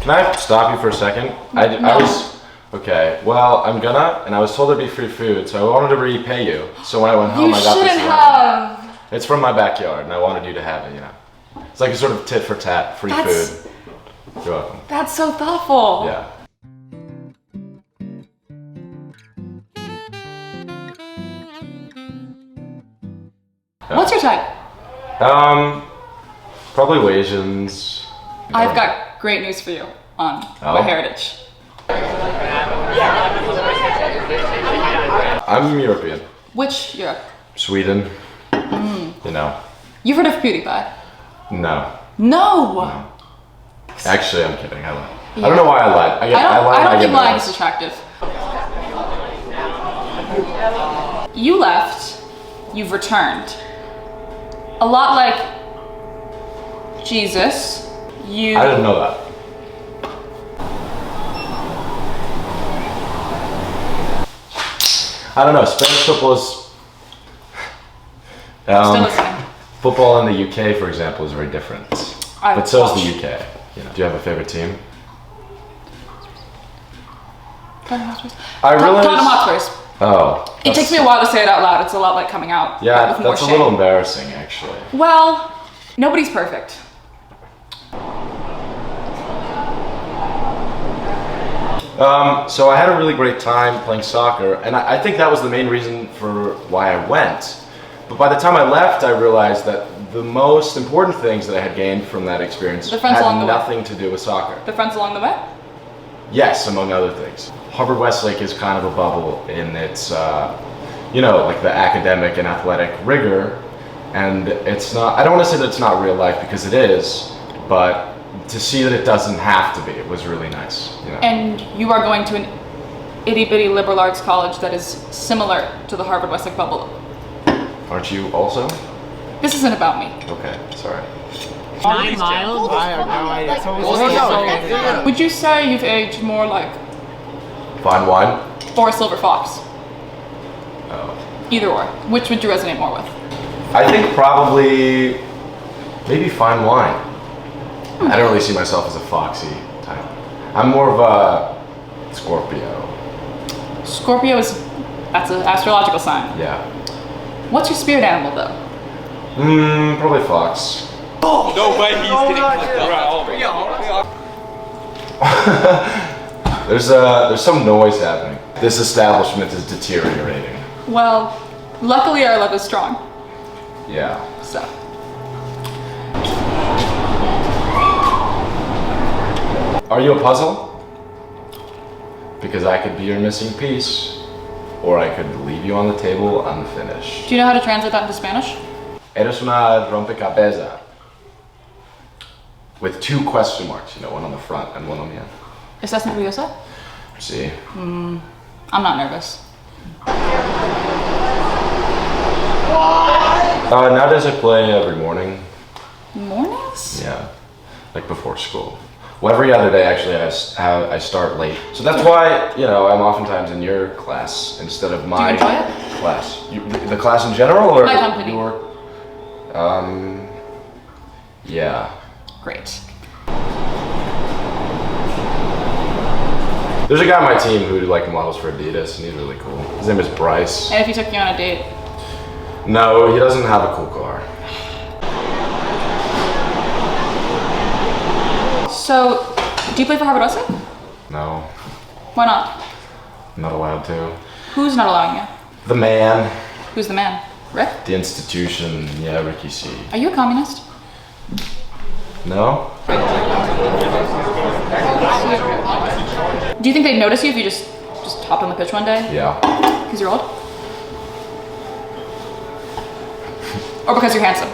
Can I stop you for a second? No. I was, okay, well, I'm gonna, and I was told there'd be free food, so I wanted to repay you. So when I went home, I got this You shouldn't lemon. have. It's from my backyard, and I wanted you to have it, you know. It's like a sort of tit for tat, free food. You're welcome. That's so thoughtful. Yeah. What's your type? Probably Asians. I've got great news for you on my heritage. I'm European. Which Europe? Sweden. You know. You've heard of PewDiePie? No. No! Actually, I'm kidding. I lied. I don't know why I lied. I don't think lying is attractive. You left, you've returned. A lot like Jesus, you... I didn't know that. I don't know. Spanish football is... Still listening. Football in the UK, for example, is very different. But so is the UK. You know. Do you have a favorite team? Tottenham Hotspurs. I realized... Tottenham Hotspurs. Oh. It takes me a while to say it out loud. It's a lot like coming out. Yeah, with more that's a shame. little embarrassing, actually. Well, nobody's perfect. So I had a really great time playing soccer, and I think that was the main reason for why I went. But by the time I left, I realized that the most important things that I had gained from that experience had nothing to do with soccer. The friends along the way? Yes, among other things. Harvard-Westlake is kind of a bubble in its, you know, like the academic and athletic rigor, and it's not, I don't want to say that it's not real life because it is, but to see that it doesn't have to be, it was really nice. You know? And you are going to an itty-bitty liberal arts college that is similar to the Harvard-Westlake bubble. Aren't you also? This isn't about me. Okay, sorry. 9 miles? I have no idea. Would you say you've aged more like Fine wine? or a silver fox? Oh. Either or. Which would you resonate more with? I think probably maybe fine wine. I don't really see myself as a foxy type. I'm more of a Scorpio. Scorpio is, that's an astrological sign. Yeah. What's your spirit animal though? Probably fox. No way he's getting There's some noise happening. This establishment is deteriorating. Well, luckily our love is strong. Yeah. So. Are you a puzzle? Because I could be your missing piece, or I could leave you on the table unfinished. Do you know how to translate that into Spanish? Eres una rompecabezas. With 2 question marks, you know, one on the front and one on the end. ¿Estás nerviosa? See? I'm not nervous. Nowadays I play every morning. Mornings? Yeah, like before school. Well, every other day actually I start late. So that's why, you know, I'm oftentimes in your class instead of my class. The class in general or my company? Yeah. Great. There's a guy on my team who like models for Adidas and he's really cool. His name is Bryce. And if he took you on a date? No, he doesn't have a cool car. So, do you play for Harvard-Westlake? No, Why not? I'm not allowed to. Who's not allowing you? The man. Who's the man? Rick? The institution, yeah, Ricky C. Are you a communist? No? Do you think they'd notice you if you just hopped on the pitch one day? Yeah. Because you're old? Or because you're handsome?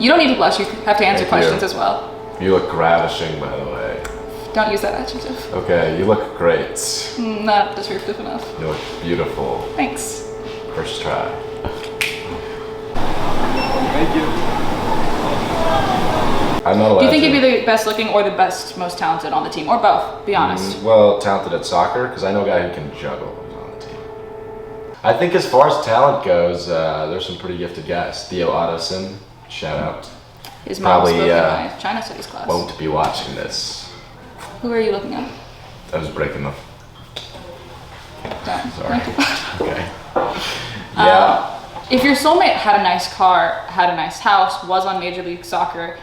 You don't need to blush, you have to answer questions as well. You look ravishing, by the way. Don't use that adjective. Okay, you look great. Not descriptive enough. You look beautiful. Thanks. First try. Thank you. I'm not allowed Do you think to. you'd be the best looking or the best, most talented on the team? Or both, be honest. Well, talented at soccer, because I know a guy who can juggle who's on the team. I think as far as talent goes, there's some pretty gifted guys. Theo Ottoson, shout out. His mom Probably, spoke in my China Studies class. won't be watching this. Who are you looking at? I was breaking them. Dern. Sorry. Thank you. Okay. Yeah. If your soulmate had a nice car, had a nice house, was on Major League Soccer,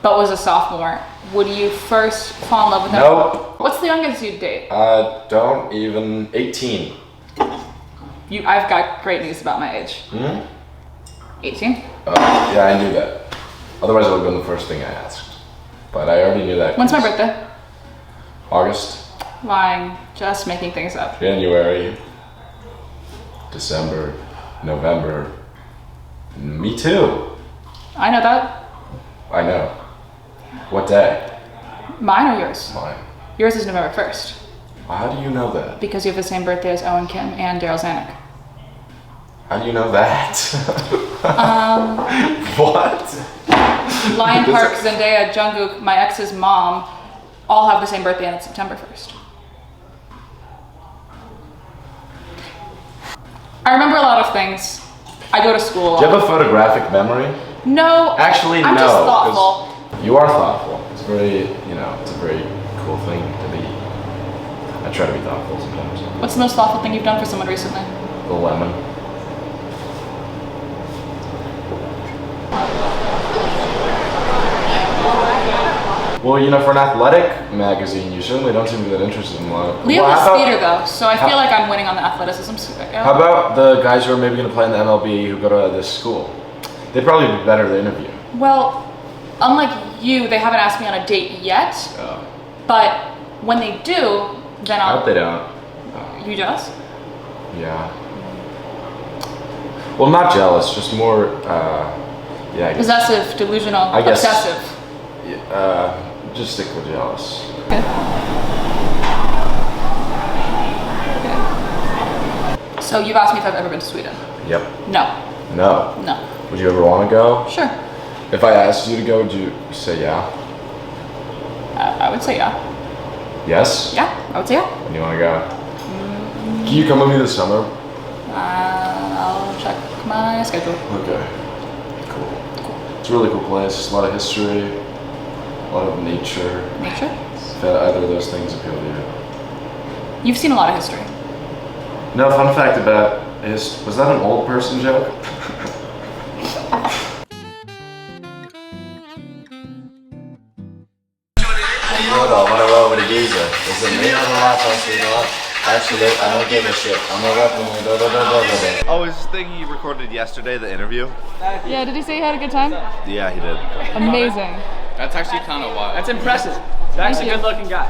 but was a sophomore, would you first fall in love with them? Nope. What's the youngest you'd date? Don't even. 18. I've got great news about my age. 18? Yeah, I knew that. Otherwise, it would have been the first thing I asked. But I already knew that. When's my birthday? August, Lying. Just making things up. January, December, November. Me too. I know that. I know. What day? Mine or yours? Mine. Yours is November 1st. How do you know that? Because you have the same birthday as Owen Kim and Daryl Zanuck. How do you know that? What? Lion Park, Zendaya, Jungkook, my ex's mom, all have the same birthday and it's September 1st. I remember a lot of things. I go to school. Do you have a photographic memory? No. Actually, I'm no. just thoughtful. 'Cause you are thoughtful. It's very, it's a very cool thing to be. I try to be thoughtful sometimes. What's the most thoughtful thing you've done for someone recently? The lemon. Well, for an athletic magazine, you certainly don't seem to be that interested in a lot. Leo Well, is how about- theater though, so I feel like I'm winning on the athleticism scale. How about the guys who are maybe going to play in the MLB who go to this school? They'd probably be better to interview. Well, unlike you, they haven't asked me on a date yet, but when they do, then I I'll... hope they don't. You jealous? Yeah. Well, not jealous, just more, I guess. Possessive, delusional, I guess- obsessive. Just stick with jealous. Okay. So you've asked me if I've ever been to Sweden. Yep. No. No. No. Would you ever want to go? Sure. If I asked you to go, would you say yeah? I would say yeah. Yes? Yeah, I would say yeah. When do you want to go? Can you come with me this summer? I'll check my schedule. Okay. Cool. It's a really cool place. It's a lot of history, a lot of nature. Nature? If either of those things appeal to you. You've seen a lot of history. No, fun fact about was that an old person joke? I want to roll with a geezer. Is it me on the lap or actually, I don't give a shit. I'm a rep. I was thinking you recorded yesterday the interview. Yeah, did he say he had a good time? Yeah, he did. Amazing. That's actually kind of wild. That's impressive. That's a good looking guy.